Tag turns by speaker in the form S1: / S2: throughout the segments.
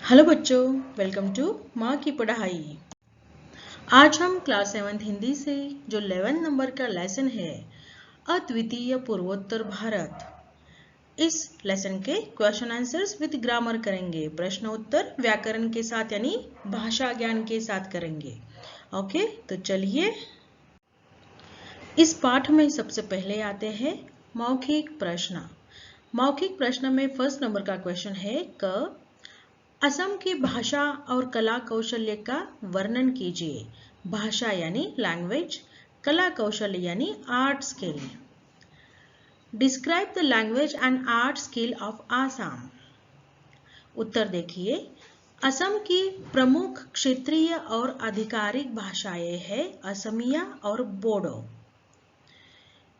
S1: Hello बच्चों, welcome to माँ की पढ़ाई। आज हम क्लास 7 हिंदी से जो 11 नंबर का लेसन है अद्वितीय पूर्वोत्तर भारत, इस लेसन के क्वेश्चन आंसर्स विद ग्रामर करेंगे। प्रश्न उत्तर व्याकरण के साथ यानी भाषा ज्ञान के साथ करेंगे। ओके, तो चलिए इस पाठ में सबसे पहले आते हैं मौखिक प्रश्न। मौखिक प्रश्न में फर्स्ट नंबर का क्वेश्चन है क असम की भाषा और कला कौशल्य का वर्णन कीजिए। भाषा यानी लैंग्वेज, कला कौशल्य यानी art skill. Describe the language and art skill of Assam. उत्तर देखिए, असम की प्रमुख क्षेत्रीय और आधिकारिक भाषाएं हैं असमिया और बोडो।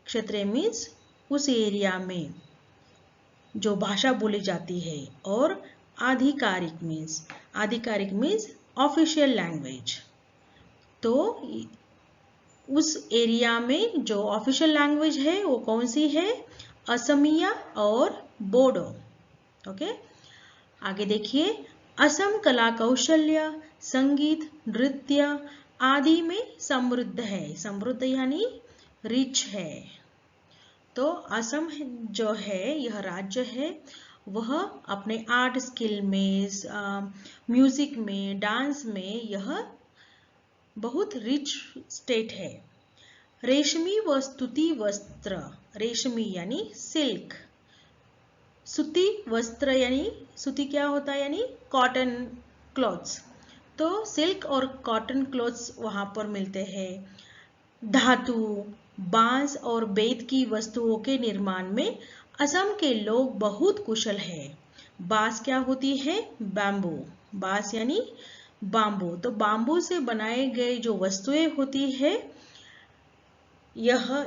S1: क्षेत्रीय मीन्स उस एरिया में जो भाषा बोली जाती है, और आधिकारिक मीन्स ऑफिशियल लैंग्वेज। तो उस एरिया में जो ऑफिशियल लैंग्वेज है वो कौन सी है? असमिया और बोडो। ओके, आगे देखिए, असम कला कौशल्य, संगीत, नृत्य आदि में समृद्ध है। समृद्ध यानी रिच है। तो असम जो है, यह राज्य है, वह अपने आर्ट स्किल में, म्यूजिक में, डांस में यह बहुत रिच स्टेट है। रेशमी व सूती वस्त्र, रेशमी यानी सिल्क, सूती वस्त्र यानी सूती क्या होता है यानी कॉटन क्लॉथ्स। तो सिल्क और कॉटन क्लॉथ्स वहां पर मिलते हैं। धातु, बांस और बेत की वस्तुओं के निर्माण में असम के लोग बहुत कुशल हैं। बांस क्या होती है? बैम्बू। बांस यानी बाम्बू। तो बाम्बू से बनाए गए जो वस्तुएं होती है,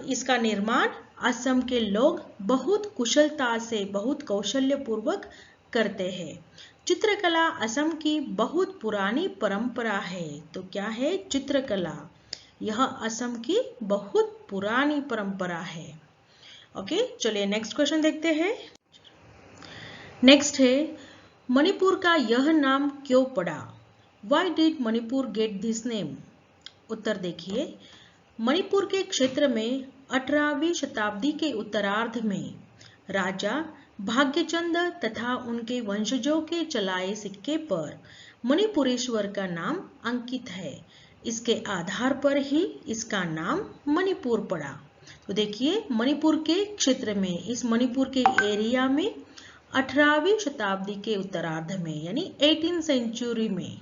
S1: इसका निर्माण असम के लोग बहुत कुशलता से, बहुत कौशल्य पूर्वक करते हैं। चित्रकला असम की बहुत पुरानी परंपरा है। तो क्या है? चित्रकला। यह असम की बहुत पुरानी परंपरा है। ओके, चलिए नेक्स्ट क्वेश्चन देखते हैं। नेक्स्ट है, मणिपुर का यह नाम क्यों पड़ा? Why did Manipur get this name? उत्तर देखिए, मणिपुर के क्षेत्र में 18वीं शताब्दी के उत्तरार्ध में राजा भाग्यचंद तथा उनके वंशजों के चलाए सिक्के पर मणिपुरेश्वर का नाम अंकित है। इसके आधार पर ही इसका नाम मणिपुर पड़ा। तो देखिए, मणिपुर के क्षेत्र में, इस मणिपुर के एरिया में 18वीं शताब्दी के उत्तरार्ध में यानी 18th सेंचुरी में,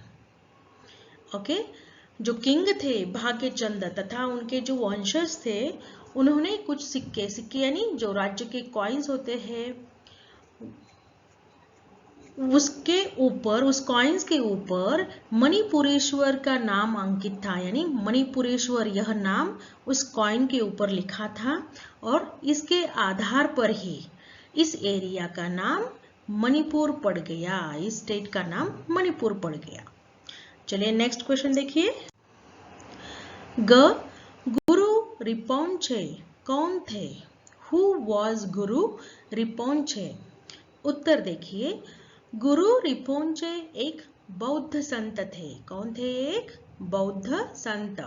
S1: ओके, जो किंग थे भाग्यचंद तथा उनके जो वंशज थे, उन्होंने कुछ सिक्के यानी जो राज्य के कॉइन्स होते हैं, उसके ऊपर, उस कॉइन्स के ऊपर मणिपुरेश्वर का नाम अंकित था। यानी मणिपुरेश्वर यह नाम उस कॉइन के ऊपर लिखा था, और इसके आधार पर ही इस एरिया का नाम मणिपुर पड़ गया। इस स्टेट का नाम मणिपुर पड़ गया। चलिए नेक्स्ट क्वेश्चन देखिए। गुरु रिपोंचे कौन थे? हु वॉज गुरु रिपोंचे? उत्तर देखिए, गुरु रिपोंचे एक बौद्ध संत थे। कौन थे? एक बौद्ध संत।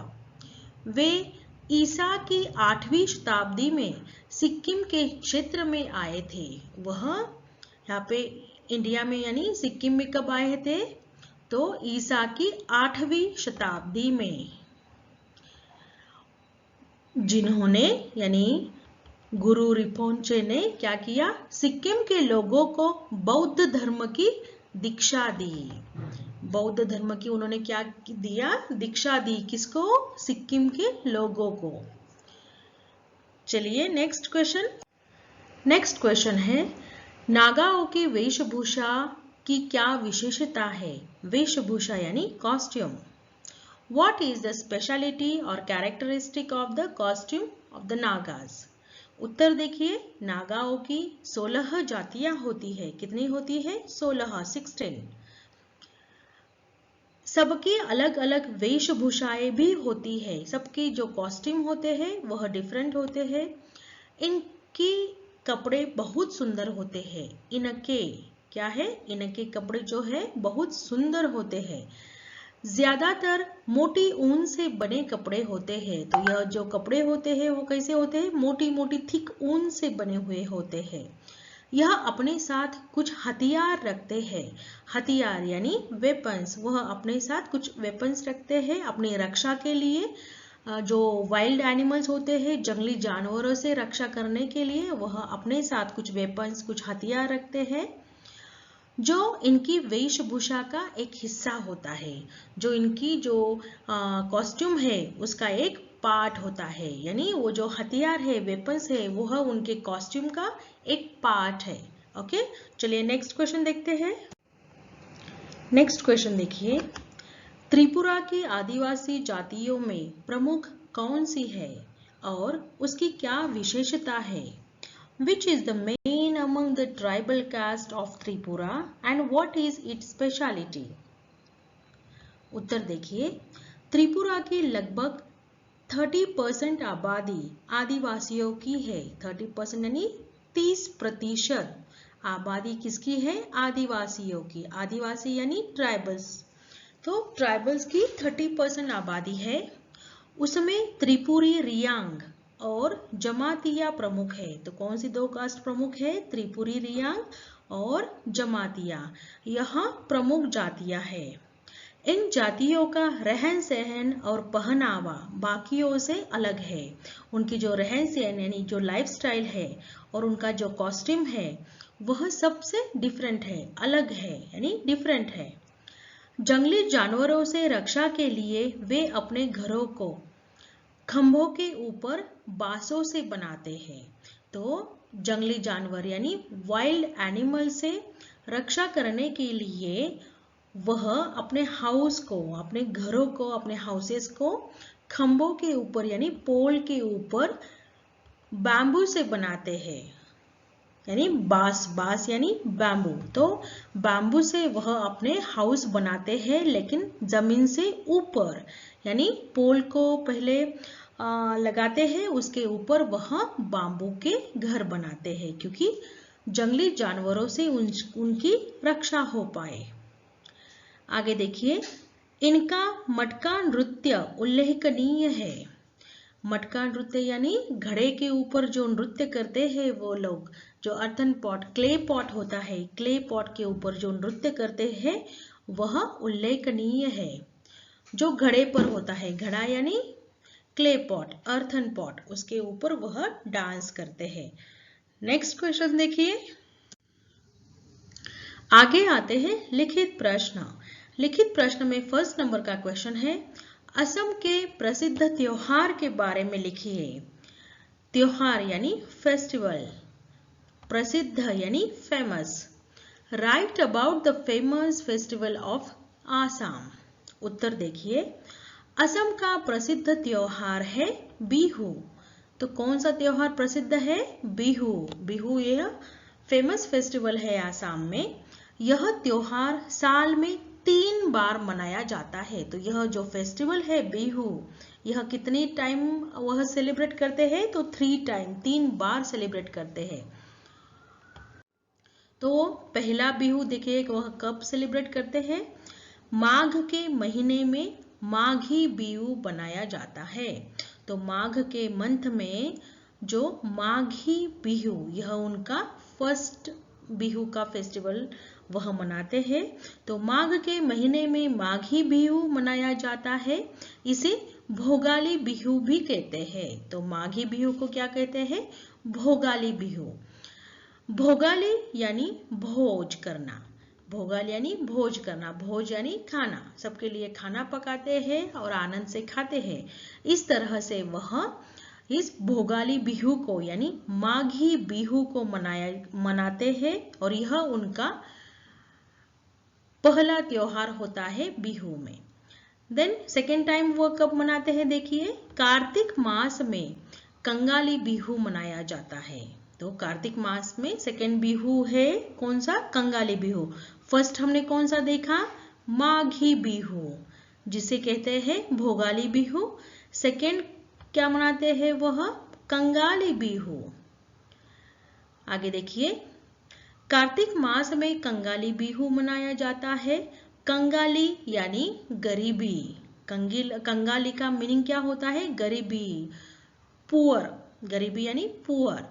S1: वे ईसा की 8वीं शताब्दी में सिक्किम के क्षेत्र में आए थे। वह यहाँ पे इंडिया में यानी सिक्किम में कब आए थे? तो ईसा की 8वीं शताब्दी में, जिन्होंने यानी गुरु रिपोंचे ने क्या किया? सिक्किम के लोगों को बौद्ध धर्म की दीक्षा दी। बौद्ध धर्म की उन्होंने क्या दिया? दीक्षा दी। किसको? सिक्किम के लोगों को। चलिए नेक्स्ट क्वेश्चन। नेक्स्ट क्वेश्चन है, नागाओं की वेशभूषा की क्या विशेषता है? वेशभूषा यानी costume. What is the speciality or characteristic of the costume of the Nagas? उत्तर देखिए, नागाओं की 16 जातियां होती है। कितनी होती है? 16। सबकी अलग अलग वेशभूषाएं भी होती है। सबके जो कॉस्ट्यूम होते हैं वह डिफरेंट होते हैं। इनकी कपड़े बहुत सुंदर होते हैं। इनके क्या है, इनके कपड़े जो है बहुत सुंदर होते हैं। ज्यादातर मोटी ऊन से बने कपड़े होते हैं। तो यह जो कपड़े होते हैं वो कैसे होते हैं, मोटी मोटी थिक ऊन से बने हुए होते हैं। यह अपने साथ कुछ हथियार रखते हैं। हथियार यानी वेपन्स, वह अपने साथ कुछ वेपन्स रखते हैं अपनी रक्षा के लिए। जो वाइल्ड एनिमल्स होते हैं, जंगली जानवरों से रक्षा करने के लिए वह अपने साथ कुछ वेपन्स, कुछ हथियार रखते हैं जो इनकी वेशभूषा का एक हिस्सा होता है। जो इनकी जो कॉस्ट्यूम है उसका एक पार्ट होता है, यानी वो जो हथियार है, वेपन्स है, वह उनके कॉस्ट्यूम का एक पार्ट है। ओके, चलिए नेक्स्ट क्वेश्चन देखते हैं। नेक्स्ट क्वेश्चन देखिए, त्रिपुरा की आदिवासी जातियों में प्रमुख कौन सी है और उसकी क्या विशेषता है? Which is the main among the tribal caste of Tripura and what is its speciality? उत्तर देखिए, त्रिपुरा की लगभग 30% आबादी आदिवासियों की है। 30% यानी 30% आबादी किसकी है, आदिवासियों की। आदिवासी यानी ट्राइबल्स। तो ट्राइबल्स की 30% आबादी है। उसमें त्रिपुरी रियांग और जमातिया प्रमुख है। तो कौन सी दो कास्ट प्रमुख है, त्रिपुरी रियांग और जमातिया, यहाँ प्रमुख जातियां है। इन जातियों का रहन सहन और पहनावा बाकियों से अलग है। उनकी जो रहन सहन यानी जो लाइफस्टाइल है और उनका जो कॉस्ट्यूम है वह सबसे डिफरेंट है, अलग है, यानी डिफरेंट है। जंगली जानवरों से रक्षा के लिए वे अपने घरों को खंभों के ऊपर बांसों से बनाते हैं। तो जंगली जानवर यानी वाइल्ड एनिमल से रक्षा करने के लिए वह अपने हाउस को, अपने घरों को, अपने हाउसेस को खंभों के ऊपर यानी पोल के ऊपर बैम्बू से बनाते हैं, यानी बांस यानी बैम्बू। तो बैम्बू से वह अपने हाउस बनाते हैं, लेकिन जमीन से ऊपर, यानी पोल को पहले लगाते हैं, उसके ऊपर वह बैम्बू के घर बनाते हैं, क्योंकि जंगली जानवरों से उनकी रक्षा हो पाए। आगे देखिए, इनका मटका नृत्य उल्लेखनीय है। मटका नृत्य यानी घड़े के ऊपर जो नृत्य करते हैं वो लोग, जो अर्थन पॉट, क्ले पॉट होता है, क्ले पॉट के ऊपर जो नृत्य करते हैं वह उल्लेखनीय है। जो घड़े पर होता है, घड़ा यानी क्ले पॉट, अर्थन पॉट, उसके ऊपर वह डांस करते हैं। नेक्स्ट क्वेश्चन देखिए। आगे आते हैं लिखित प्रश्न। लिखित प्रश्न में फर्स्ट नंबर का क्वेश्चन है, असम के प्रसिद्ध त्योहार के बारे में लिखिए। त्योहार यानी फेस्टिवल, प्रसिद्ध यानी famous. Write about the famous festival of Assam. उत्तर देखिए, असम का प्रसिद्ध त्योहार है बिहू। तो कौन सा त्योहार प्रसिद्ध है, बिहू। बिहू यह फेमस फेस्टिवल है आसाम में। यह त्योहार साल में 3 बार मनाया जाता है। तो यह जो फेस्टिवल है बिहू, यह कितने टाइम वह सेलिब्रेट करते हैं, तो 3 टाइम, 3 बार सेलिब्रेट करते हैं। तो पहला बिहू देखिए वह कब सेलिब्रेट करते हैं, माघ के महीने में माघी बिहू बनाया जाता है। तो माघ के मंथ में जो माघी बिहू, यह उनका फर्स्ट बिहू का फेस्टिवल वह मनाते हैं। तो माघ के महीने में माघी बिहू मनाया जाता है। इसे भोगाली बिहू भी कहते हैं। तो माघी बिहू को क्या कहते हैं, भोगाली बिहू। भोगाली यानी भोज करना, भोगाली यानी भोज करना, भोज यानी खाना, सबके लिए खाना पकाते हैं और आनंद से खाते हैं। इस तरह से वह इस भोगाली बिहू को यानी माघी बिहू को मनाते हैं और यह उनका पहला त्योहार होता है बिहू में। देन सेकेंड टाइम वो कब मनाते हैं, देखिए कार्तिक मास में कंगाली बिहू मनाया जाता है। तो कार्तिक मास में सेकेंड बिहू है कौन सा, कंगाली बिहू। फर्स्ट हमने कौन सा देखा, माघी बिहू, जिसे कहते हैं भोगाली बिहू। सेकेंड क्या मनाते हैं, वह कंगाली बिहू। आगे देखिए, कार्तिक मास में कंगाली बिहू मनाया जाता है। कंगाली यानी गरीबी। कंगाली का मीनिंग क्या होता है? गरीबी, पुअर। गरीबी यानी पुअर।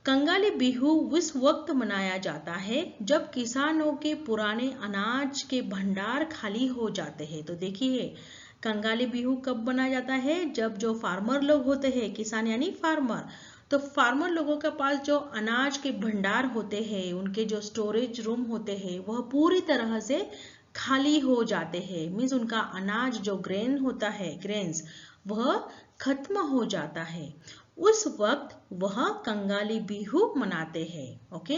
S1: कंगाली बिहू उस वक्त मनाया जाता है जब किसानों के पुराने अनाज के भंडार खाली हो जाते हैं। तो देखिए, कंगाली बिहू कब मनाया जाता है? जब जो फार्मर लोग होते हैं, किसान यानी फार्मर, तो फार्मर लोगों के पास जो अनाज के भंडार होते हैं, उनके जो स्टोरेज रूम होते हैं, वह पूरी तरह से खाली हो जाते हैं। मीन्स उनका अनाज जो ग्रेन होता है, ग्रेन्स, वह खत्म हो जाता है। उस वक्त वह कंगाली बिहू मनाते हैं। ओके,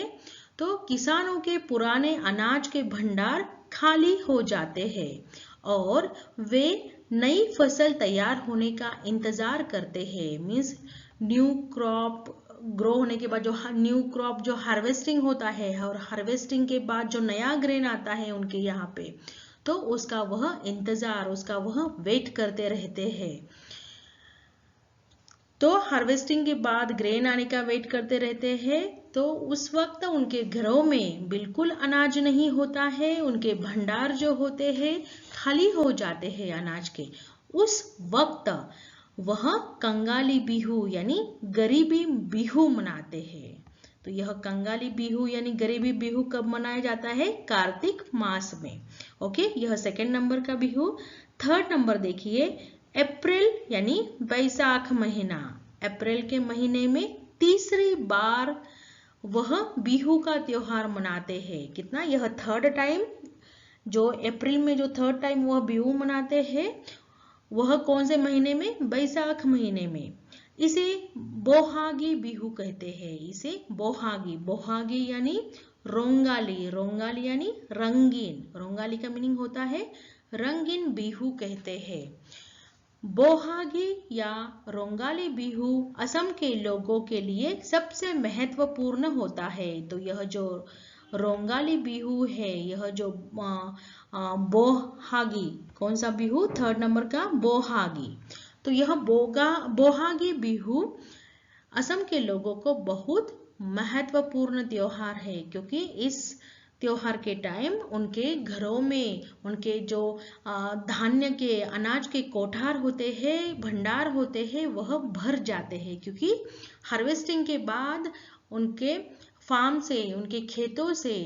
S1: तो किसानों के पुराने अनाज के भंडार खाली हो जाते हैं और वे नई फसल तैयार होने का इंतजार करते हैं। मीन्स न्यू क्रॉप ग्रो होने के बाद जो न्यू क्रॉप जो हार्वेस्टिंग होता है, और हार्वेस्टिंग के बाद जो नया ग्रेन आता है उनके यहाँ पे, तो उसका वह इंतजार, उसका वह वेट करते रहते हैं। तो हार्वेस्टिंग के बाद ग्रेन आने का वेट करते रहते हैं। तो उस वक्त उनके घरों में बिल्कुल अनाज नहीं होता है, उनके भंडार जो होते हैं खाली हो जाते हैं अनाज के। उस वक्त वह कंगाली बिहू यानी गरीबी बिहू मनाते हैं। तो यह कंगाली बिहू यानी गरीबी बिहू कब मनाया जाता है? कार्तिक मास में। ओके, यह सेकंड नंबर का बिहू। थर्ड नंबर देखिए, अप्रैल यानी बैसाख महीना। अप्रैल के महीने में तीसरी बार वह बिहू का त्योहार मनाते हैं। कितना? यह थर्ड टाइम, जो अप्रैल में जो थर्ड टाइम वह बिहू मनाते हैं, वह कौन से महीने में? बैसाख महीने में। इसे बोहागी बिहू कहते हैं। इसे बोहागी, बोहागी यानी रोंगाली, रोंगाली यानी रंगीन, रोंगाली का मीनिंग होता है रंगीन बिहू कहते हैं। बोहागी या रोंगाली बिहू असम के लोगों के लिए सबसे महत्वपूर्ण होता है। तो यह जो रोंगाली बिहू है, यह जो बोहागी, कौन सा बिहू? थर्ड नंबर का बोहागी। तो यह बोहागी बिहू असम के लोगों को बहुत महत्वपूर्ण त्योहार है, क्योंकि इस त्योहार के टाइम उनके घरों में उनके जो धान्य के, अनाज के कोठार होते हैं, भंडार होते हैं, वह भर जाते हैं, क्योंकि हार्वेस्टिंग के बाद उनके फार्म से, उनके खेतों से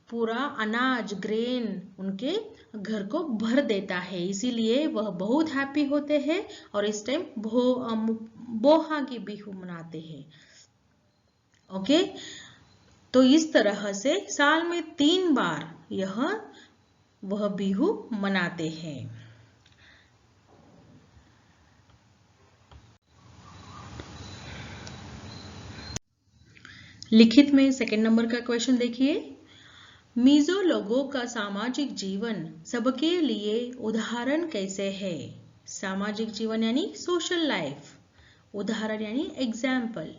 S1: पूरा अनाज, ग्रेन उनके घर को भर देता है। इसीलिए वह बहुत हैप्पी होते हैं और इस टाइम बोहागी बिहू मनाते हैं। ओके, तो इस तरह से साल में 3 बार वह बिहू मनाते हैं। लिखित में सेकंड नंबर का क्वेश्चन देखिए, मिजो लोगों का सामाजिक जीवन सबके लिए उदाहरण कैसे है? सामाजिक जीवन यानी सोशल लाइफ, उदाहरण यानी example.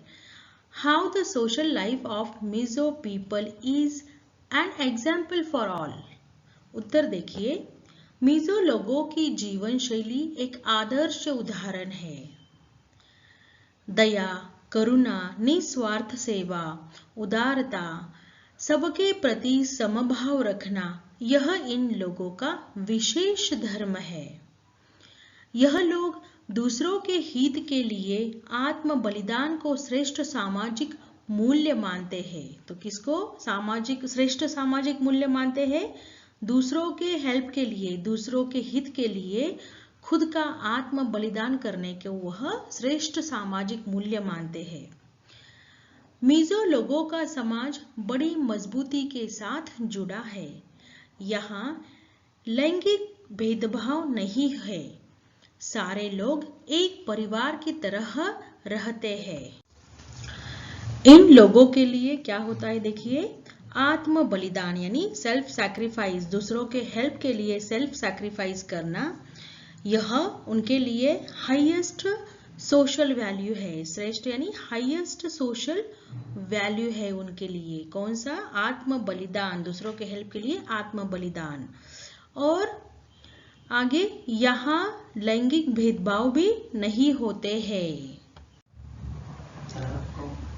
S1: How the social life of Mizo people is an example for all. उत्तर देखिए, मिजो लोगों की जीवन शैली एक आदर्श उदाहरण है। दया, करुणा, निस्वार्थ सेवा, उदारता, सबके प्रति समभाव रखना, यह इन लोगों का विशेष धर्म है। यह लोग दूसरों के हित के लिए आत्म बलिदान को श्रेष्ठ सामाजिक मूल्य मानते हैं। तो किसको श्रेष्ठ सामाजिक मूल्य मानते हैं? दूसरों के हेल्प के लिए, दूसरों के हित के लिए खुद का आत्म बलिदान करने को वह श्रेष्ठ सामाजिक मूल्य मानते हैं। मिजो लोगों का समाज बड़ी मजबूती के साथ जुड़ा है। यहाँ लैंगिक भेदभाव नहीं है। सारे लोग एक परिवार की तरह रहते हैं। इन लोगों के लिए क्या होता है? देखिए, आत्म बलिदान यानी सेल्फ सैक्रिफाइस, दूसरों के हेल्प के लिए सेल्फ सैक्रिफाइस करना, यह उनके लिए हाईएस्ट सोशल वैल्यू है। श्रेष्ठ यानी हाईएस्ट सोशल वैल्यू है उनके लिए। कौन सा? आत्म बलिदान, दूसरों के हेल्प के लिए आत्म बलिदान। और आगे, यहाँ लैंगिक भेदभाव भी नहीं होते हैं।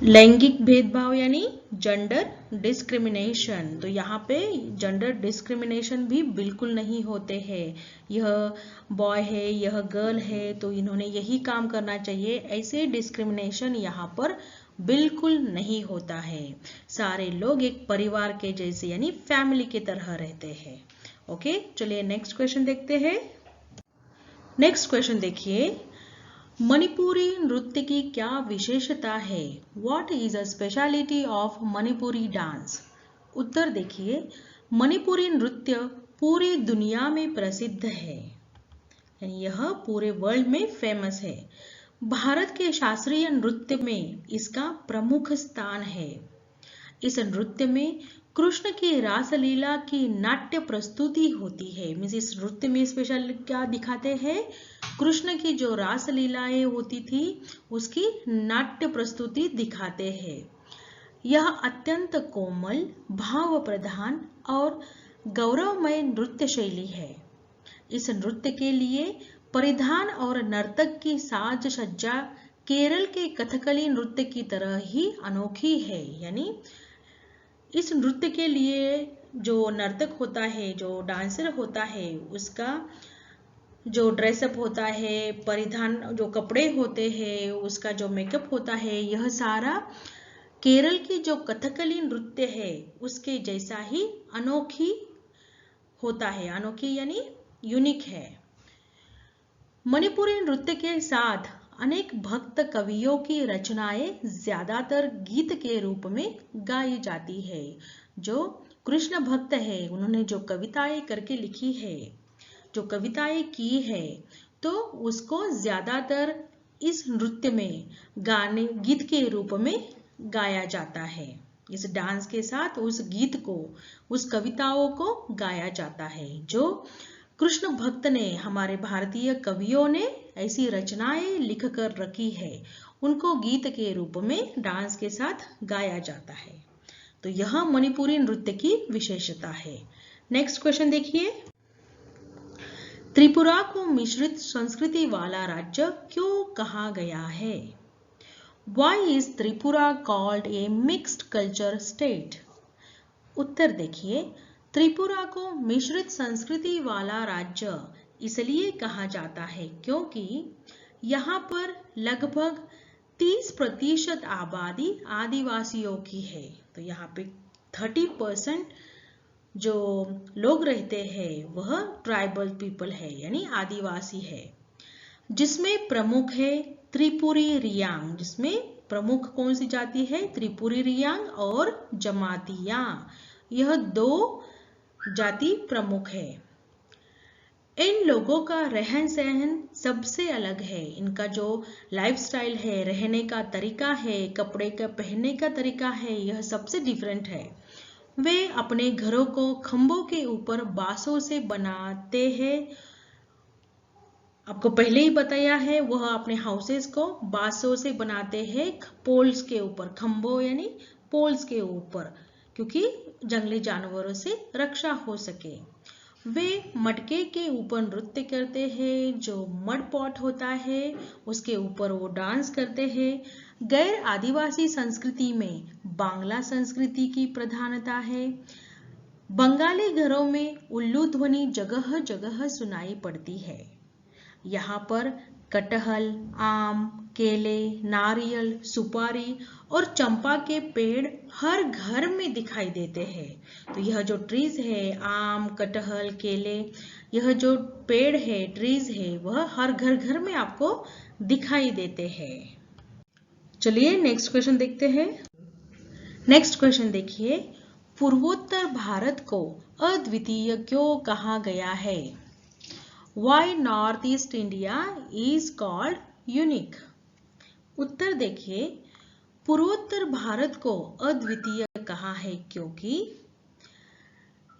S1: लैंगिक भेदभाव यानी जेंडर डिस्क्रिमिनेशन, तो यहाँ पे जेंडर डिस्क्रिमिनेशन भी बिल्कुल नहीं होते हैं। यह बॉय है, यह गर्ल है, तो इन्होंने यही काम करना चाहिए, ऐसे डिस्क्रिमिनेशन यहाँ पर बिल्कुल नहीं होता है। सारे लोग एक परिवार के जैसे यानी फैमिली की तरह रहते हैं। ओके, चलिए नेक्स्ट क्वेश्चन देखते हैं। नेक्स्ट क्वेश्चन देखिए, मणिपुरी नृत्य की क्या विशेषता है? What is a speciality of Manipuri dance? उत्तर देखिए, मणिपुरी नृत्य पूरी दुनिया में प्रसिद्ध है, यानी यह पूरे वर्ल्ड में फेमस है। भारत के शास्त्रीय नृत्य में इसका प्रमुख स्थान है। इस नृत्य में कृष्ण की रासलीला की नाट्य प्रस्तुति होती है। मीन्स इस नृत्य में स्पेशल क्या दिखाते हैं? कृष्ण की जो रासलीलाएं होती थी उसकी नाट्य प्रस्तुति दिखाते हैं। यह अत्यंत कोमल, भाव प्रधान और गौरवमय नृत्य शैली है। इस नृत्य के लिए परिधान और नर्तक की साज सज्जा केरल के कथकली नृत्य की तरह ही अनोखी है। यानी इस नृत्य के लिए जो नर्तक होता है, जो डांसर होता है, उसका जो ड्रेसअप होता है, परिधान जो कपड़े होते हैं, उसका जो मेकअप होता है, यह सारा केरल की जो कथकली नृत्य है उसके जैसा ही अनोखी होता है। अनोखी यानी यूनिक है। मणिपुरी नृत्य के साथ अनेक भक्त कवियों की रचनाएं ज्यादातर गीत के रूप में गाई जाती है। जो कृष्ण भक्त है उन्होंने जो कविताएं करके लिखी है, जो कविताएं की है, तो उसको ज्यादातर इस नृत्य में गाने गीत के रूप में गाया जाता है। इस डांस के साथ उस गीत को, उस कविताओं को गाया जाता है। जो कृष्ण भक्त ने, हमारे भारतीय कवियों ने ऐसी रचनाएं लिख कर रखी है, उनको गीत के रूप में डांस के साथ गाया जाता है। तो यह मणिपुरी नृत्य की विशेषता है। नेक्स्ट क्वेश्चन देखिए, त्रिपुरा को मिश्रित संस्कृति वाला राज्य क्यों कहा गया है? Why is Tripura called a mixed culture state? उत्तर देखिए, त्रिपुरा को मिश्रित संस्कृति वाला राज्य इसलिए कहा जाता है क्योंकि यहाँ पर लगभग 30% आबादी आदिवासियों की है। तो यहाँ पे 30% जो लोग रहते हैं वह ट्राइबल पीपल है, यानी आदिवासी है, जिसमें प्रमुख है त्रिपुरी रियांग। जिसमें प्रमुख कौन सी जाति है? त्रिपुरी रियांग और जमातिया, यह दो जाति प्रमुख है। इन लोगों का रहन सहन सबसे अलग है। इनका जो लाइफस्टाइल है, रहने का तरीका है, कपड़े का पहनने का तरीका है, यह सबसे डिफरेंट है। वे अपने घरों को खंभों के ऊपर बांसों से बनाते हैं। आपको पहले ही बताया है, वह अपने हाउसेस को बांसों से बनाते हैं, पोल्स के ऊपर, खंभों यानी पोल्स के ऊपर, क्योंकि जंगली जानवरों से रक्षा हो सके। वे मटके के ऊपर नृत्य करते हैं, जो मड पॉट होता है उसके ऊपर वो डांस करते हैं। गैर आदिवासी संस्कृति में बांग्ला संस्कृति की प्रधानता है। बंगाली घरों में उल्लू ध्वनि जगह जगह सुनाई पड़ती है। यहाँ पर कटहल, आम, केले, नारियल, सुपारी और चंपा के पेड़ हर घर में दिखाई देते हैं। तो यह जो ट्रीज है, आम, कटहल, केले, यह जो पेड़ है, ट्रीज है, वह हर घर घर में आपको दिखाई देते हैं। चलिए नेक्स्ट क्वेश्चन देखते हैं। नेक्स्ट क्वेश्चन देखिए, पूर्वोत्तर भारत को अद्वितीय क्यों कहा गया है? Why North East India is called unique? उत्तर देखिए, पूर्वोत्तर भारत को अद्वितीय कहा है क्योंकि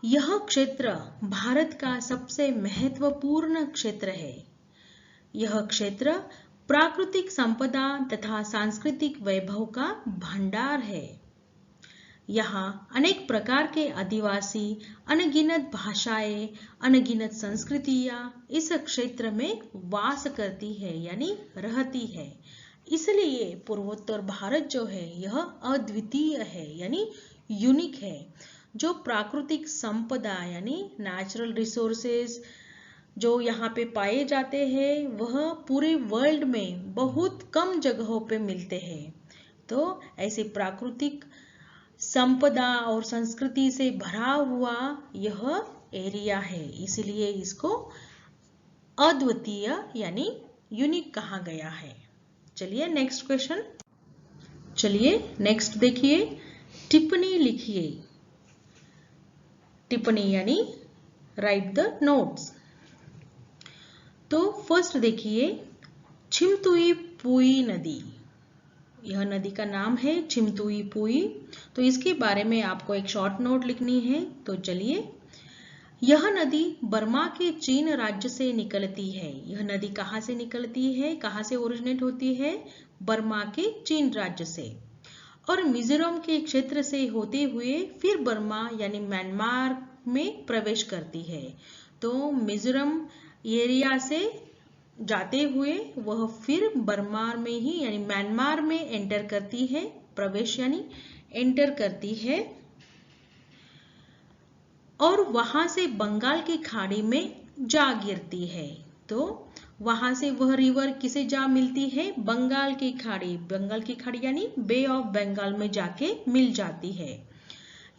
S1: यह क्षेत्र भारत का सबसे महत्वपूर्ण क्षेत्र है। यह क्षेत्र प्राकृतिक संपदा तथा सांस्कृतिक वैभव का भंडार है। यहाँ अनेक प्रकार के आदिवासी, अनगिनत भाषाएं, अनगिनत संस्कृतियां इस क्षेत्र में वास करती है, यानी रहती है। इसलिए पूर्वोत्तर भारत जो है यह अद्वितीय है यानी यूनिक है। जो प्राकृतिक संपदा यानी नेचुरल रिसोर्सेज जो यहाँ पे पाए जाते हैं वह पूरे वर्ल्ड में बहुत कम जगहों पे मिलते हैं। तो ऐसे प्राकृतिक संपदा और संस्कृति से भरा हुआ यह एरिया है, इसलिए इसको अद्वितीय यानी यूनिक कहा गया है। चलिए नेक्स्ट क्वेश्चन। चलिए नेक्स्ट देखिए, टिप्पणी लिखिए। टिप्पणी यानी राइट द नोट्स। तो फर्स्ट देखिए, छिमतुई पुई नदी, यह नदी का नाम है छिमतुई पुई। तो इसके बारे में आपको एक शॉर्ट नोट लिखनी है। तो चलिए, यह नदी बर्मा के चीन राज्य से निकलती है। यह नदी कहाँ से निकलती है, कहाँ से ओरिजिनेट होती है? बर्मा के चीन राज्य से, और मिजोरम के क्षेत्र से होते हुए फिर बर्मा यानी म्यांमार में प्रवेश करती है। तो मिजोरम एरिया से जाते हुए वह फिर बर्मा में ही यानी म्यांमार में एंटर करती है, प्रवेश यानी एंटर करती है, और वहां से बंगाल की खाड़ी में जा गिरती है। तो वहां से वह रिवर किसे जा मिलती है? बंगाल की खाड़ी। बंगाल की खाड़ी यानी बे ऑफ बंगाल में जाके मिल जाती है।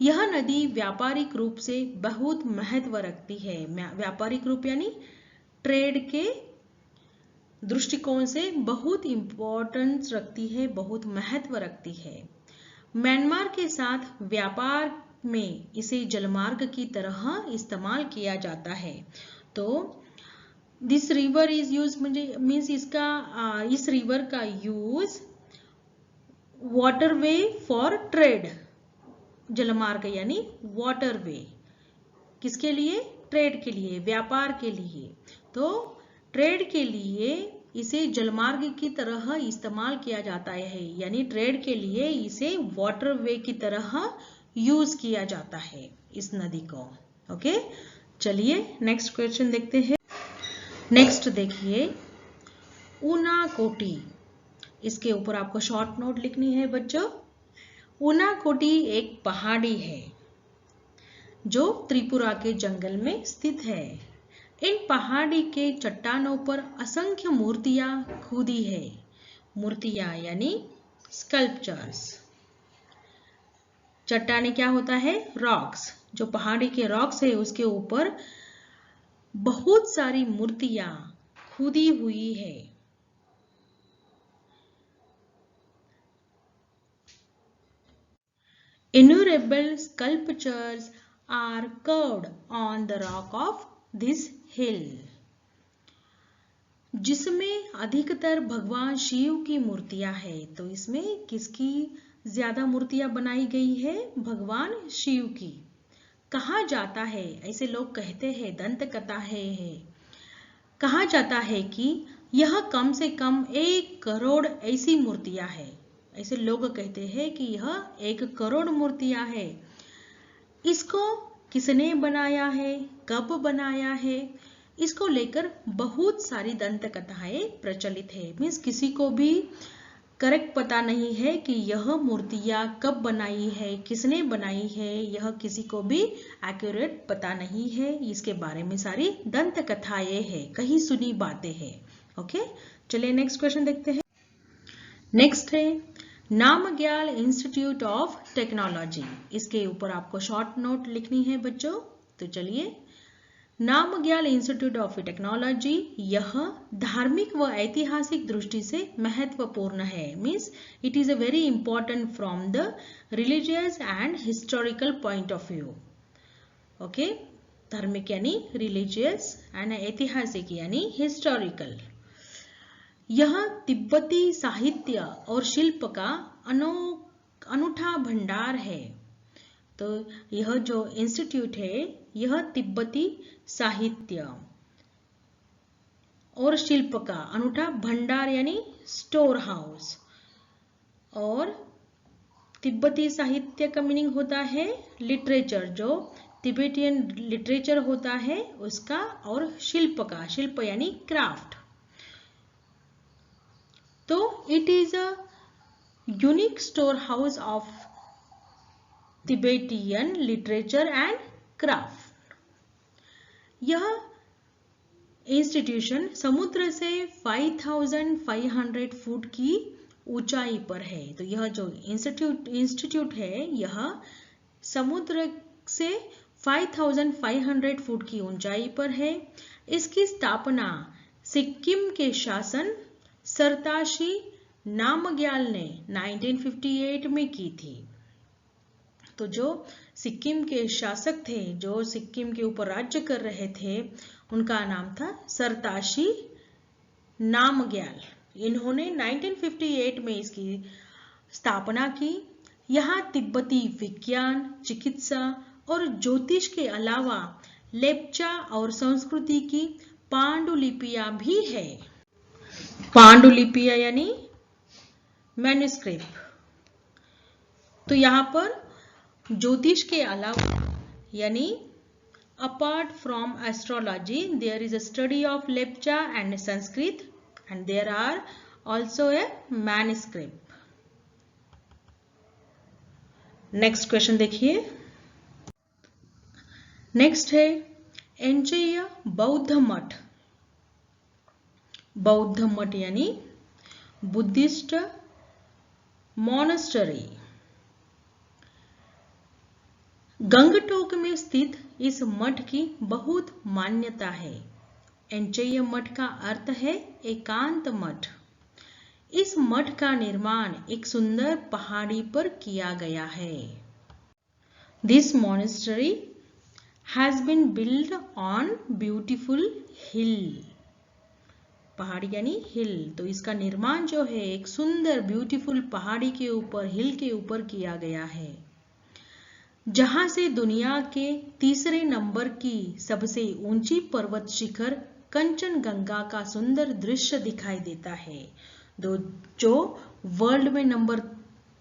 S1: यह नदी व्यापारिक रूप से बहुत महत्व रखती है। व्यापारिक रूप यानी ट्रेड के दृष्टिकोण से बहुत इंपॉर्टेंस रखती है, बहुत महत्व रखती है। म्यांमार के साथ व्यापार में इसे जलमार्ग की तरह इस्तेमाल किया जाता है। तो this river is use means इस रिवर का यूज वाटरवे फॉर ट्रेड, जलमार्ग यानी वाटरवे किसके लिए? ट्रेड के लिए, व्यापार के लिए। तो ट्रेड के लिए इसे जलमार्ग की तरह इस्तेमाल किया जाता है, यानी ट्रेड के लिए इसे वाटरवे की तरह यूज किया जाता है इस नदी को। ओके, चलिए नेक्स्ट क्वेश्चन देखते हैं। नेक्स्ट देखिए, उनाकोटी, इसके ऊपर आपको शॉर्ट नोट लिखनी है बच्चों। उनाकोटी एक पहाड़ी है जो त्रिपुरा के जंगल में स्थित है। इन पहाड़ी के चट्टानों पर असंख्य मूर्तियां खुदी है। मूर्तियां यानी स्कल्पचर्स। चट्टाने क्या होता है? रॉक्स। जो पहाड़ी के रॉक्स है उसके ऊपर बहुत सारी मूर्तियां खुदी हुई है। Innumerable sculptures are carved on the rock of this hill, जिसमें अधिकतर भगवान शिव की मूर्तियां हैं। तो इसमें किसकी ज्यादा मूर्तियां बनाई गई है? भगवान शिव की। कहा जाता है, ऐसे लोग कहते हैं, दंत कथा है, कहा जाता है कि यह कम से कम 1 करोड़ ऐसी मूर्तियां हैं। ऐसे लोग कहते हैं कि यह 1 करोड़ मूर्तियां हैं। इसको किसने बनाया है, कब बनाया है, इसको लेकर बहुत सारी दंत कथाएं प्रचलित है। मीन्स किसी को भी करेक्ट पता नहीं है कि यह मूर्तियां कब बनाई है, किसने बनाई है, यह किसी को भी एक्यूरेट पता नहीं है। इसके बारे में सारी दंत कथाएं है, कहीं सुनी बातें हैं। ओके, चलिए नेक्स्ट क्वेश्चन देखते हैं। नेक्स्ट है नामग्याल इंस्टीट्यूट ऑफ टेक्नोलॉजी। इसके ऊपर आपको शॉर्ट नोट लिखनी है बच्चों। तो चलिए, नामग्याल इंस्टीट्यूट ऑफ टेक्नोलॉजी यह धार्मिक व ऐतिहासिक दृष्टि से महत्वपूर्ण है। Means it is a very important from the religious and historical point of view. Okay, धार्मिक यानी रिलीजियस एंड ऐतिहासिक यानी हिस्टोरिकल। यह तिब्बती साहित्य और शिल्प का अनूठा भंडार है। तो यह जो इंस्टीट्यूट है यह तिब्बती साहित्य और शिल्प का अनूठा भंडार यानी स्टोर हाउस, और तिब्बती साहित्य का मीनिंग होता है लिटरेचर, जो तिब्बतियन लिटरेचर होता है उसका, और शिल्प का, शिल्प यानी क्राफ्ट। तो it is a unique store house of Tibetan literature and craft. यह इंस्टीट्यूशन समुद्र से 5500 फुट की ऊंचाई पर है। तो यह जो इंस्टीट्यूट है यह समुद्र से 5500 फुट की ऊंचाई पर है। इसकी स्थापना सिक्किम के शासन सरताशी नामग्याल ने 1958 में की थी। तो जो सिक्किम के शासक थे, जो सिक्किम के ऊपर राज्य कर रहे थे, उनका नाम था सरताशी नामग्याल। इन्होंने 1958 में इसकी स्थापना की। यहाँ तिब्बती विज्ञान, चिकित्सा और ज्योतिष के अलावा लेप्चा और संस्कृति की पांडुलिपियां भी है। पांडुलिपियां यानी मैन्युस्क्रिप्ट। तो यहाँ पर ज्योतिष के अलावा यानी apart from astrology there is a study of lepcha and Sanskrit and there are also a manuscript. Next question देखिए। नेक्स्ट है एंचेय बौद्ध मठ। बौद्ध मठ यानी बुद्धिस्ट मॉनेस्टरी। गंगटोक में स्थित इस मठ की बहुत मान्यता है। एंचेय मठ का अर्थ है एकांत मठ। इस मठ का निर्माण एक सुंदर पहाड़ी पर किया गया है। This monastery has been build on beautiful hill. पहाड़ी यानी हिल। तो इसका निर्माण जो है एक सुंदर ब्यूटीफुल पहाड़ी के ऊपर, हिल के ऊपर किया गया है, जहां से दुनिया के तीसरे नंबर की सबसे ऊंची पर्वत शिखर कंचनगंगा का सुंदर दृश्य दिखाई देता है। जो वर्ल्ड में नंबर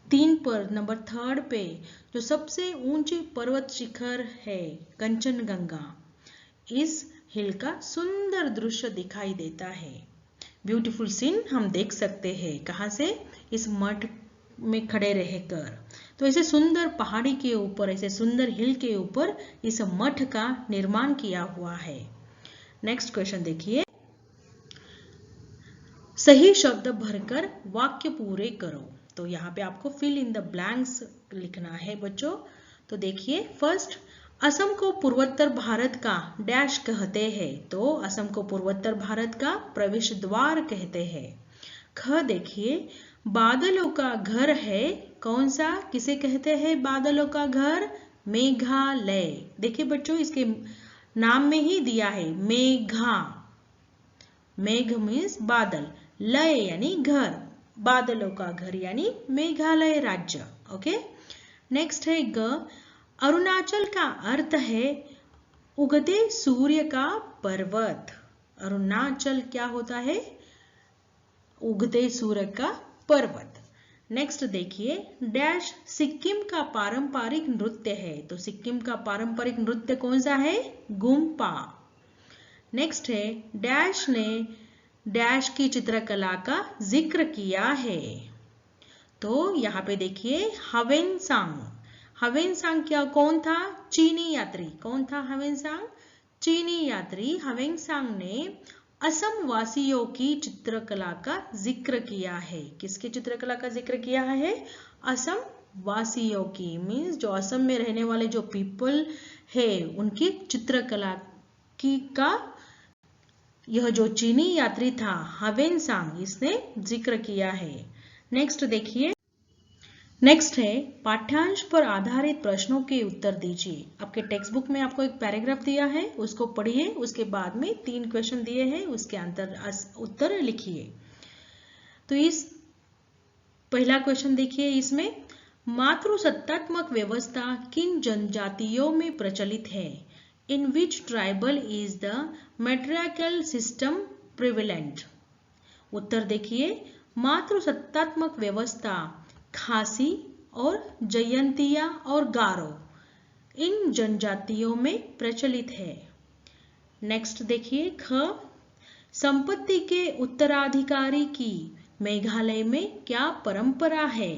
S1: 3 पर, नंबर 3 पे जो सबसे ऊंची पर्वत शिखर है कंचनगंगा, इस हिल का सुंदर दृश्य दिखाई देता है। ब्यूटीफुल सीन हम देख सकते हैं। कहां से? इस मठ में खड़े रहकर। तो ऐसे सुंदर पहाड़ी के ऊपर, ऐसे सुंदर हिल के ऊपर इस मठ का निर्माण किया हुआ है। नेक्स्ट क्वेश्चन देखिए। सही शब्द भरकर वाक्य पूरे करो। तो यहाँ पे आपको फिल इन द ब्लैंक्स लिखना है बच्चों। तो देखिए, फर्स्ट, असम को पूर्वोत्तर भारत का डैश कहते हैं। तो असम को पूर्वोत्तर भारत का प्रवेश द्वार कहते हैं। ख देखिए, बादलों का घर है। कौन सा? किसे कहते हैं बादलों का घर? मेघालय। देखिए बच्चों, इसके नाम में ही दिया है मेघा। मेघ मीन्स बादल, लय यानी घर, बादलों का घर यानी मेघालय राज्य। ओके। नेक्स्ट है ग, अरुणाचल का अर्थ है उगते सूर्य का पर्वत। अरुणाचल क्या होता है? उगते सूर्य का पर्वत। नेक्स्ट देखिए, डैश सिक्किम का पारंपरिक नृत्य है। तो सिक्किम का पारंपरिक नृत्य कौन सा है? गुम्पा। नेक्स्ट है, डैश ने डैश की चित्रकला का जिक्र किया है। तो यहाँ पे देखिए, ह्वेनसांग। ह्वेनसांग क्या, कौन था? चीनी यात्री। कौन था ह्वेनसांग? चीनी यात्री ह्वेनसांग ने असम वासियों की चित्रकला का जिक्र किया है। किसकी चित्रकला का जिक्र किया है? असम वासियों की, मीन्स जो असम में रहने वाले जो पीपल है उनकी चित्रकला की का यह जो चीनी यात्री था ह्वेनसांग, इसने जिक्र किया है। नेक्स्ट देखिए। नेक्स्ट है, पाठ्यांश पर आधारित प्रश्नों के उत्तर दीजिए। आपके टेक्स्ट बुक में आपको एक पैराग्राफ दिया है, उसको पढ़िए। उसके बाद में 3 क्वेश्चन दिए हैं, उसके उत्तर लिखिए। तो इस पहला क्वेश्चन देखिए, इसमें मातृसत्तात्मक व्यवस्था किन जनजातियों में प्रचलित है? In which tribal is the matriarchal system prevalent? उत्तर देखिए, मातृसत्तात्मक व्यवस्था खासी और जयंतिया और गारो इन जनजातियों में प्रचलित है। नेक्स्ट देखिए, ख, संपत्ति के उत्तराधिकारी की मेघालय में क्या परंपरा है?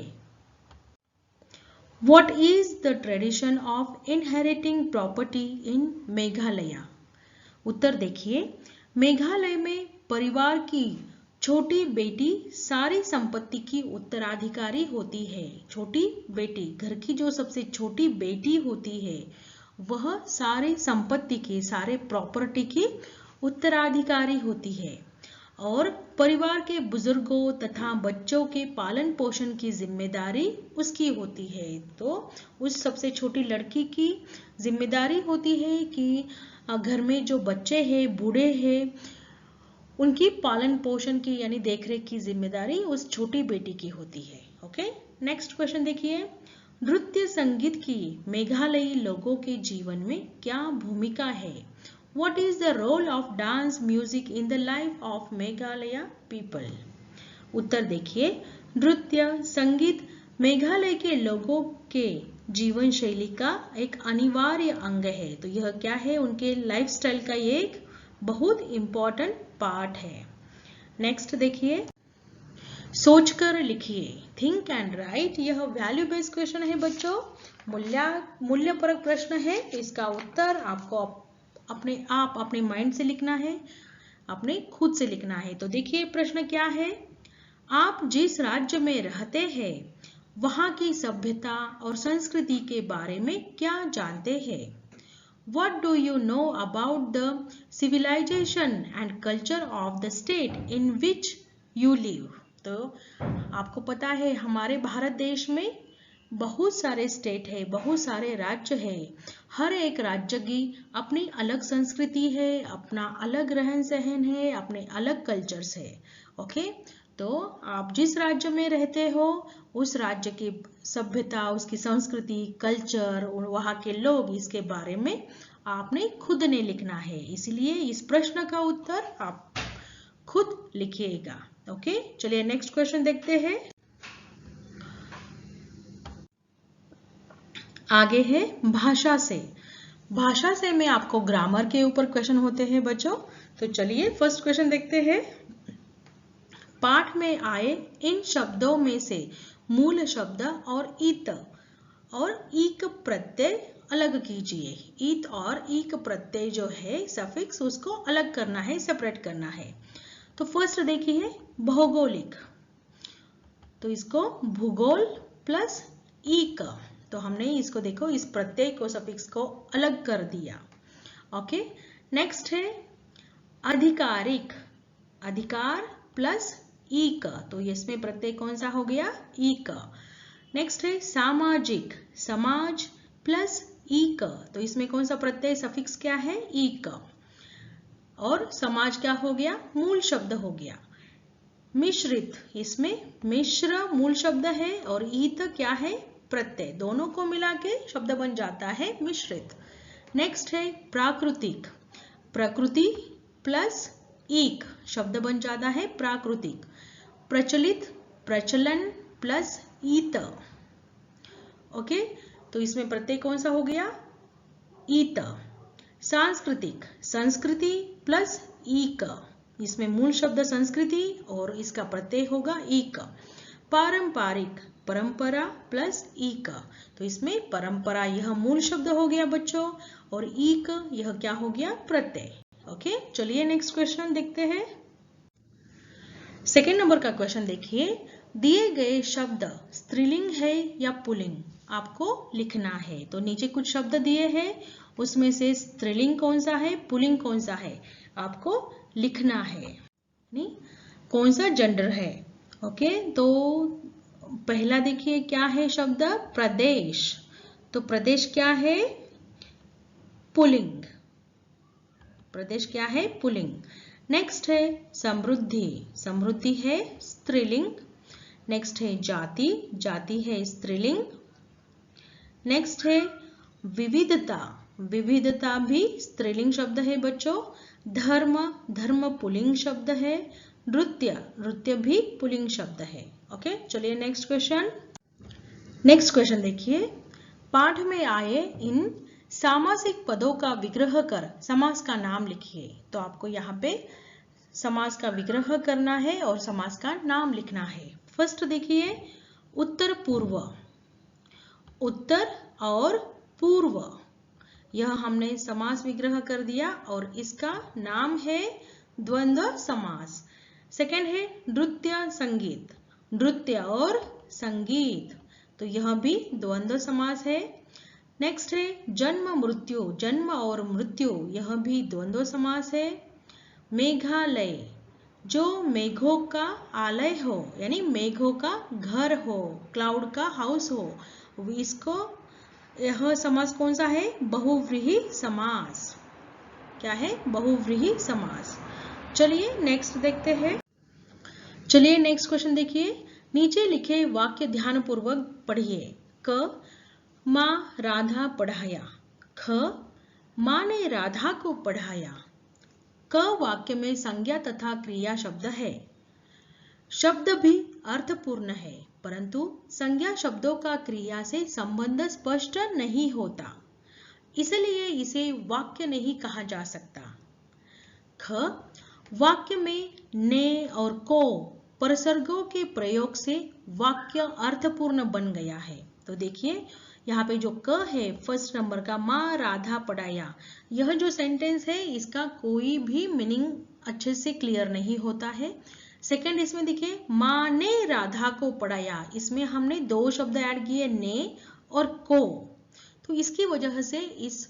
S1: What is the tradition of inheriting property in Meghalaya? उत्तर देखिए, मेघालय में परिवार की छोटी बेटी सारी संपत्ति की उत्तराधिकारी होती है। छोटी बेटी, घर की जो सबसे छोटी बेटी होती है, वह सारी संपत्ति की, सारे प्रॉपर्टी की उत्तराधिकारी होती है और परिवार के बुजुर्गों तथा बच्चों के पालन पोषण की जिम्मेदारी उसकी होती है। तो उस सबसे छोटी लड़की की जिम्मेदारी होती है कि घर में जो बच्चे हैं, बूढ़े हैं, उनकी पालन पोषण की यानी देखरेख की जिम्मेदारी उस छोटी बेटी की होती है। ओके, नेक्स्ट क्वेश्चन देखिए, नृत्य संगीत की मेघालयी लोगों के जीवन में क्या भूमिका है? What is the role of dance music in the life of Meghalaya people? उत्तर देखिए, नृत्य संगीत मेघालय के लोगों के जीवन शैली का एक अनिवार्य अंग है। तो यह क्या है? उनके लाइफस्टाइल का एक बहुत इंपॉर्टेंट पार्ट है। नेक्स्ट देखिए, सोचकर लिखिए, थिंक एंड राइट। यह वैल्यू बेस्ड क्वेश्चन है बच्चों, मूल्यपरक प्रश्न है। तो इसका उत्तर आपको अपने माइंड से लिखना है, अपने खुद से लिखना है। तो देखिए प्रश्न क्या है, आप जिस राज्य में रहते हैं वहां की सभ्यता और संस्कृति के बारे में क्या जानते हैं? What do you know about the civilization and culture of the state in which you live? तो आपको पता है हमारे भारत देश में बहुत सारे स्टेट है, बहुत सारे राज्य है। हर एक राज्य की अपनी अलग संस्कृति है, अपना अलग रहन सहन है, अपने अलग कल्चर्स है। ओके, तो आप जिस राज्य में रहते हो उस राज्य की सभ्यता, उसकी संस्कृति, कल्चर, वहाँ के लोग, इसके बारे में आपने खुद ने लिखना है। इसलिए इस प्रश्न का उत्तर आप खुद लिखिएगा। ओके, चलिए नेक्स्ट क्वेश्चन देखते हैं। आगे है भाषा से। भाषा से में आपको ग्रामर के ऊपर क्वेश्चन होते हैं बच्चों। तो चलिए फर्स्ट क्वेश्चन देखते हैं। पाठ में आए इन शब्दों में से मूल शब्द और ईत और ईक प्रत्यय अलग कीजिए। ईत और ईक प्रत्यय जो है सफिक्स, उसको अलग करना है, सेपरेट करना है। तो फर्स्ट देखिए भौगोलिक, तो इसको भूगोल प्लस ईक, तो हमने इसको देखो इस प्रत्यय को, सफिक्स को अलग कर दिया। ओके, नेक्स्ट है आधिकारिक, अधिकार प्लस ईक, तो इसमें प्रत्यय कौन सा हो गया? ईक। नेक्स्ट है सामाजिक, समाज प्लस ईक, तो इसमें कौन सा प्रत्यय, सफिक्स क्या है? ईक। और समाज क्या हो गया? मूल शब्द हो गया। मिश्रित, इसमें मिश्र मूल शब्द है और ईत क्या है? प्रत्यय, दोनों को मिला के शब्द बन जाता है मिश्रित। नेक्स्ट है प्राकृतिक, प्रकृति प्लस ईक, शब्द बन जाता है प्राकृतिक। प्रचलित, प्रचलन प्लस ईत। ओके, तो इसमें प्रत्यय कौन सा हो गया? ईत। सांस्कृतिक, संस्कृति प्लस ईक, इसमें मूल शब्द संस्कृति और इसका प्रत्यय होगा ईक। पारंपरिक, परंपरा प्लस ईक, तो इसमें परंपरा यह मूल शब्द हो गया बच्चों और ईक यह क्या हो गया? प्रत्यय। ओके, चलिए नेक्स्ट क्वेश्चन देखते हैं। सेकेंड नंबर का क्वेश्चन देखिए, दिए गए शब्द स्त्रीलिंग है या पुल्लिंग, आपको लिखना है। तो नीचे कुछ शब्द दिए हैं, उसमें से स्त्रीलिंग कौन सा है, पुल्लिंग कौन सा है, आपको लिखना है। नहीं, कौन सा जेंडर है। ओके, तो पहला देखिए क्या है शब्द? प्रदेश, तो प्रदेश क्या है? पुल्लिंग, प्रदेश क्या है? पुल्लिंग। नेक्स्ट है समृद्धि, समृद्धि है स्त्रीलिंग। नेक्स्ट है जाति, जाति है स्त्रीलिंग। नेक्स्ट है विविधता, विविधता भी स्त्रीलिंग शब्द है बच्चों। धर्म, धर्म पुल्लिंग शब्द है। नृत्य, नृत्य भी पुल्लिंग शब्द है। ओके, चलिए नेक्स्ट क्वेश्चन। नेक्स्ट क्वेश्चन देखिए, पाठ में आए इन सामासिक पदों का विग्रह कर समास का नाम लिखिए। तो आपको यहाँ पे समास का विग्रह करना है और समास का नाम लिखना है। फर्स्ट देखिए, उत्तर पूर्व। उत्तर और पूर्व, यह हमने समास विग्रह कर दिया और इसका नाम है द्वंद्व समास। सेकंड है नृत्य संगीत। नृत्य और संगीत, तो यह भी द्वंद्व समास है। नेक्स्ट है जन्म मृत्यु। जन्म और मृत्यु, यह भी द्वंद्व समास है। मेघालय, जो मेघों का आलय हो, यानी मेघों का घर हो, क्लाउड का हाउस हो, इसको, यह समास कौन सा है? बहुव्रीहि समास। क्या है? बहुव्रीहि समास। चलिए नेक्स्ट देखते हैं। चलिए नेक्स्ट क्वेश्चन देखिए। नीचे लिखे वाक्य ध्यानपूर्वक पढ़िए। क, माँ राधा पढ़ाया। ख, माँ ने राधा को पढ़ाया। क वाक्य में संज्ञा तथा क्रिया शब्द है। शब्द भी अर्थपूर्ण है, परंतु संज्ञा शब्दों का क्रिया से संबंध स्पष्ट नहीं होता, इसलिए इसे वाक्य नहीं कहा जा सकता। ख, वाक्य में ने और को परसर्गों के प्रयोग से वाक्य अर्थपूर्ण बन गया है। तो देखिए यहाँ पे जो क है फर्स्ट नंबर का, माँ राधा पढ़ाया, यह जो सेंटेंस है इसका कोई भी मीनिंग अच्छे से क्लियर नहीं होता है। सेकंड, इसमें देखिए माँ ने राधा को पढ़ाया, इसमें हमने दो शब्द ऐड किए, ने और को, तो इसकी वजह से इस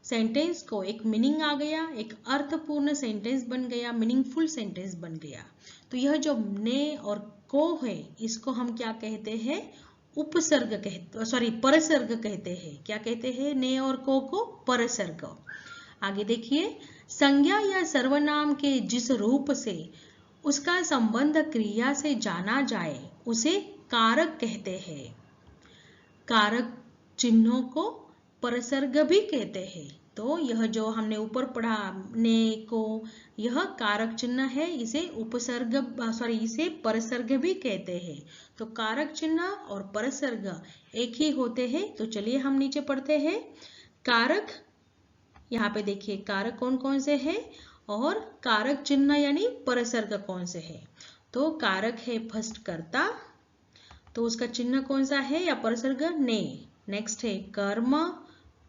S1: सेंटेंस को एक मीनिंग आ गया, एक अर्थपूर्ण सेंटेंस बन गया, मीनिंगफुल सेंटेंस बन गया। तो यह जो ने और को है इसको हम क्या कहते हैं? उपसर्ग कहते, सॉरी परसर्ग कहते हैं। क्या कहते हैं? ने और को परसर्ग। आगे देखिए, संज्ञा या सर्वनाम के जिस रूप से उसका संबंध क्रिया से जाना जाए उसे कारक कहते हैं। कारक चिन्हों को परसर्ग भी कहते हैं। तो यह जो हमने ऊपर पढ़ा ने को, यह कारक चिन्ह है, इसे उपसर्ग इसे परसर्ग भी कहते हैं। तो कारक चिन्ह और परसर्ग एक ही होते हैं। तो चलिए हम नीचे पढ़ते हैं। कारक, यहाँ पे देखिए कारक कौन कौन से हैं और कारक चिन्ह यानी परसर्ग कौन से है। तो कारक है फर्स्ट कर्ता, तो उसका चिन्ह कौन सा है या परसर्ग? ने। नेक्स्ट है कर्म,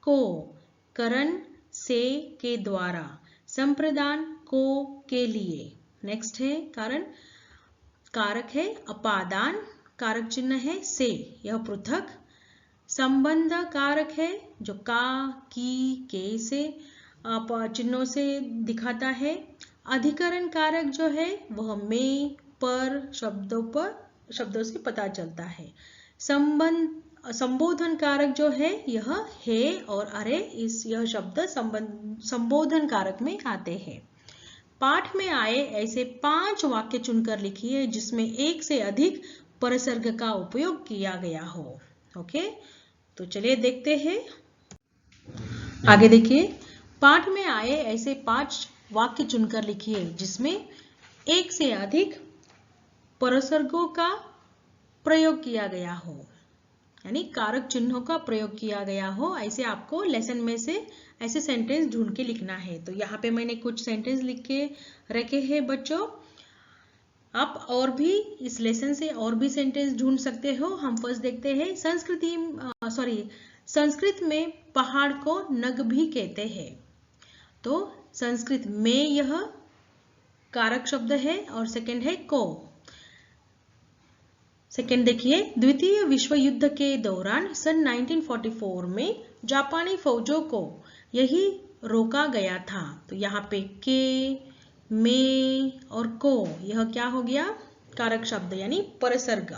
S1: को, करण, से, के द्वारा, संप्रदान, को, के लिए। नेक्स्ट है कारण, कारक है अपादान, कारक चिन्ह है से, यह पृथक। संबंध कारक है जो का, की, के से चिन्हों से दिखाता है। अधिकरण कारक जो है वह में, पर शब्दों से पता चलता है। संबोधन कारक जो है यह है और अरे, यह शब्द संबोधन कारक में आते हैं। पाठ में आए ऐसे 5 वाक्य चुनकर लिखिए जिसमें एक से अधिक परसर्ग का उपयोग किया गया हो। ओके, तो चलिए देखते हैं। आगे देखिए, पाठ में आए ऐसे 5 वाक्य चुनकर लिखिए जिसमें एक से अधिक परसर्गों का प्रयोग किया गया हो, यानी कारक चिन्हों का प्रयोग किया गया हो। ऐसे आपको लेसन में से ऐसे सेंटेंस ढूंढ के लिखना है। तो यहाँ पे मैंने कुछ सेंटेंस लिख के रखे हैं बच्चों, आप और भी इस लेसन से और भी सेंटेंस ढूंढ सकते हो। हम फर्स्ट देखते हैं। संस्कृत में पहाड़ को नग भी कहते हैं। तो संस्कृत में यह कारक शब्द है और सेकंड है को। सेकंड देखिए, द्वितीय विश्व युद्ध के दौरान सन 1944 में जापानी फौजों को यही रोका गया था। तो यहाँ पे के, में और को, यह क्या हो गया? कारक शब्द यानी परसर्ग।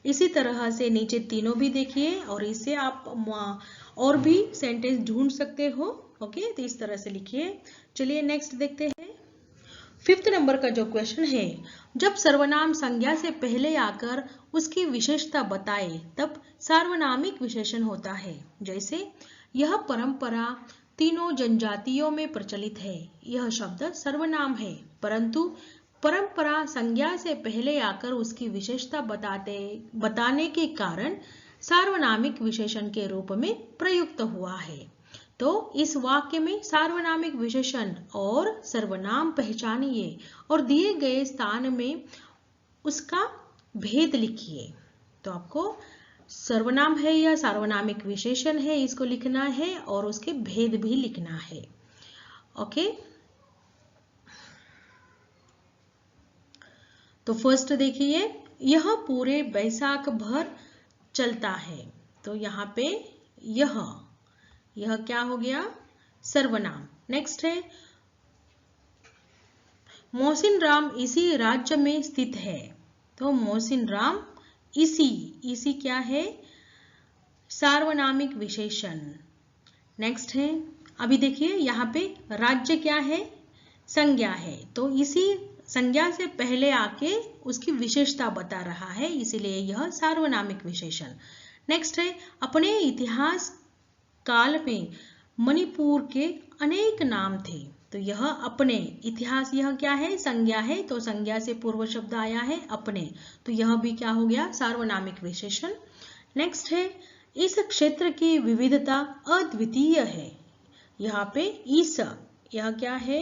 S1: इसी तरह से नीचे तीनों भी देखिए और इससे आप और भी सेंटेंस ढूंढ सकते हो। ओके, तो इस तरह से लिखिए। चलिए नेक्स्ट देखते हैं। 5th नंबर का जो क्वेश्चन है, जब सर्वनाम संज्ञा से पहले आकर उसकी विशेषता बताए तब सार्वनामिक विशेषण होता है। जैसे यह परंपरा तीनों जनजातियों में प्रचलित है। यह शब्द सर्वनाम है, परंतु परंपरा संज्ञा से पहले आकर उसकी विशेषता बताने के कारण सार्वनामिक विशेषण के रूप में प्रयुक्त हुआ है। तो इस वाक्य में सार्वनामिक विशेषण और सर्वनाम पहचानिए और दिए गए स्थान में उसका भेद लिखिए। तो आपको सर्वनाम है या सार्वनामिक विशेषण है इसको लिखना है और उसके भेद भी लिखना है। ओके, तो फर्स्ट देखिए, यह पूरे बैसाख भर चलता है। तो यहाँ पे यह क्या हो गया, सर्वनाम। नेक्स्ट है, मोहसिन राम इसी राज्य में स्थित है। तो मोहसिन राम इसी क्या है, सार्वनामिक विशेषण। नेक्स्ट है, अभी देखिए यहाँ पे राज्य क्या है, संज्ञा है। तो इसी संज्ञा से पहले आके उसकी विशेषता बता रहा है, इसीलिए यह सार्वनामिक विशेषण। नेक्स्ट है, अपने इतिहास काल में मणिपुर के अनेक नाम थे। तो यह अपने इतिहास, यह क्या है, संज्ञा है। तो संज्ञा से पूर्व शब्द आया है अपने, तो यह भी क्या हो गया, सार्वनामिक विशेषण। नेक्स्ट है, इस क्षेत्र की विविधता अद्वितीय है। यहाँ पे इस, यह क्या है,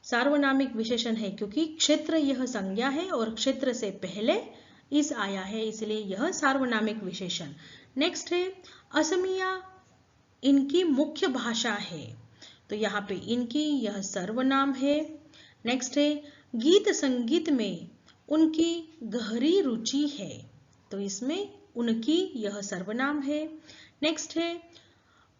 S1: सार्वनामिक विशेषण है, क्योंकि क्षेत्र यह संज्ञा है और क्षेत्र से पहले इस आया है, इसलिए यह सार्वनामिक विशेषण। नेक्स्ट है, असमिया इनकी मुख्य भाषा है। तो यहाँ पे इनकी, यह सर्वनाम है। नेक्स्ट है, गीत संगीत में उनकी गहरी रुचि है। तो इसमें उनकी, यह सर्वनाम है। नेक्स्ट है,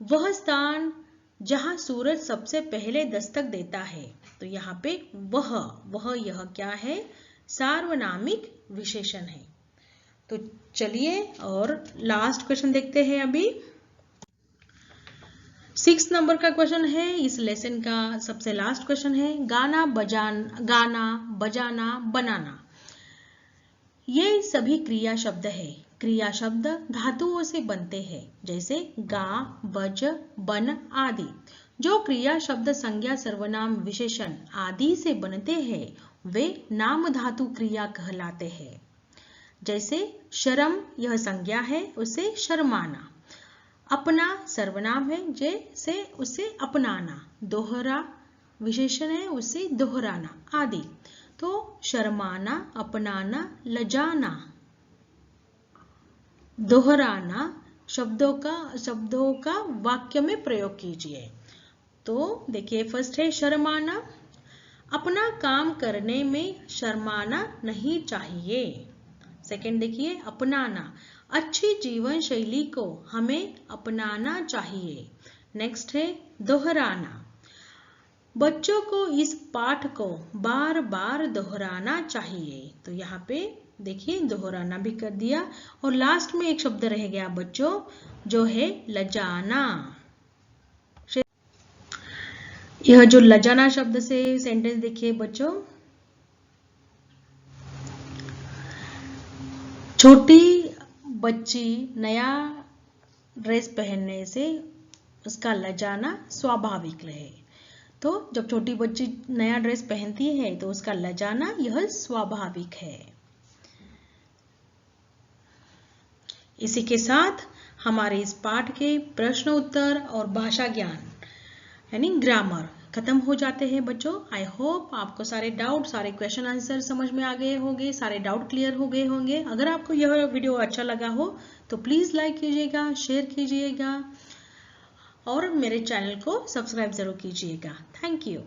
S1: वह स्थान जहाँ सूरज सबसे पहले दस्तक देता है। तो यहाँ पे वह यह क्या है, सार्वनामिक विशेषण है। तो चलिए और लास्ट क्वेश्चन देखते हैं। अभी 6 नंबर का क्वेश्चन है, इस लेसन का सबसे लास्ट क्वेश्चन है, गाना बजाना बनाना। ये सभी क्रिया शब्द है। क्रिया शब्द धातुओं से बनते हैं, जैसे गा, बज, बन आदि। जो क्रिया शब्द संज्ञा, सर्वनाम, विशेषण आदि से बनते हैं वे नाम धातु क्रिया कहलाते हैं। जैसे शर्म, यह संज्ञा है, उसे शर्माना। अपना सर्वनाम है, जैसे उसे अपनाना। दोहरा विशेषण है, उसे दोहराना आदि। तो शर्माना, अपनाना, लजाना, दोहराना शब्दों का वाक्य में प्रयोग कीजिए। तो देखिए, फर्स्ट है शर्माना, अपना काम करने में शर्माना नहीं चाहिए। सेकंड देखिए, अपनाना, अच्छी जीवन शैली को हमें अपनाना चाहिए। नेक्स्ट है दोहराना, बच्चों को इस पाठ को बार बार दोहराना चाहिए। तो यहाँ पे देखिए दोहराना भी कर दिया और लास्ट में एक शब्द रह गया बच्चों, जो है लजाना। यह जो लजाना शब्द से सेंटेंस देखिए बच्चों, छोटी बच्ची नया ड्रेस पहनने से उसका लजाना स्वाभाविक रहे। तो जब छोटी बच्ची नया ड्रेस पहनती है तो उसका लजाना यह स्वाभाविक है। इसी के साथ हमारे इस पाठ के प्रश्न उत्तर और भाषा ज्ञान यानी ग्रामर खत्म हो जाते हैं बच्चों। आई होप आपको सारे डाउट, सारे क्वेश्चन आंसर समझ में आ गए होंगे, सारे डाउट क्लियर हो गए होंगे। अगर आपको यह वीडियो अच्छा लगा हो तो प्लीज़ लाइक कीजिएगा, शेयर कीजिएगा और मेरे चैनल को सब्सक्राइब जरूर कीजिएगा। Thank you.